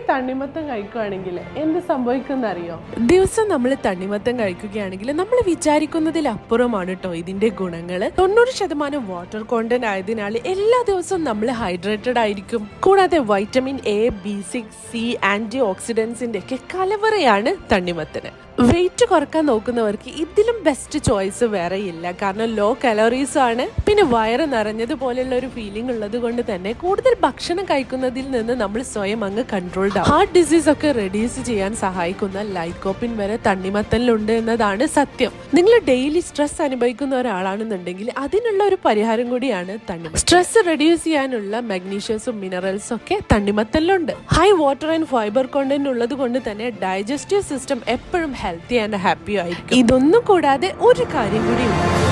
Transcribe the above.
തണ്ണിമത്തം കഴിക്കുകയാണെങ്കിൽ എന്ത് സംഭവിക്കുന്ന അറിയോ? ദിവസം നമ്മൾ തണ്ണിമത്തം കഴിക്കുകയാണെങ്കിൽ നമ്മൾ വിചാരിക്കുന്നതിലപ്പുറമാണ് കേട്ടോ ഇതിന്റെ ഗുണങ്ങൾ. 90% വാട്ടർ കോണ്ടന്റ് ആയതിനാൽ എല്ലാ ദിവസവും നമ്മൾ ഹൈഡ്രേറ്റഡ് ആയിരിക്കും. കൂടാതെ vitamin A, B6, C, anti ഓക്സിഡൻസിന്റെ ഒക്കെ കലവറയാണ് തണ്ണിമത്തന്. വെയിറ്റ് കുറക്കാൻ നോക്കുന്നവർക്ക് ഇതിലും ബെസ്റ്റ് ചോയ്സ് വേറെ ഇല്ല. കാരണം ലോ കലോറീസ് ആണ്, പിന്നെ വയറ് നിറഞ്ഞതുപോലെയുള്ള ഒരു ഫീലിംഗ് ഉള്ളത് കൊണ്ട് തന്നെ കൂടുതൽ ഭക്ഷണം കഴിക്കുന്നതിൽ നിന്ന് നമ്മൾ സ്വയം അങ്ങ് കൺട്രോൾഡ് ആവും. ഹാർട്ട് ഡിസീസ് ഒക്കെ റെഡ്യൂസ് ചെയ്യാൻ സഹായിക്കുന്ന ലൈക്കോപ്പിൻ വരെ തണ്ണിമത്തനിലുണ്ട് എന്നതാണ് സത്യം. നിങ്ങൾ ഡെയിലി സ്ട്രെസ് അനുഭവിക്കുന്ന ഒരാളാണെന്നുണ്ടെങ്കിൽ അതിനുള്ള ഒരു പരിഹാരം കൂടിയാണ് തണ്ണിമത്തൻ. സ്ട്രെസ് റെഡ്യൂസ് ചെയ്യാനുള്ള മഗ്നീഷ്യസും മിനറൽസും ഒക്കെ തണ്ണിമത്തനിലുണ്ട്. High water and fibre content ഉള്ളത് കൊണ്ട് തന്നെ ഡൈജസ്റ്റീവ് സിസ്റ്റം എപ്പോഴും ഹെൽത്തി ആൻഡ് ഹാപ്പി ആയിരിക്കും. ഇതൊന്നും കൂടാതെ ഒരു കാര്യം കൂടി ഉണ്ട്.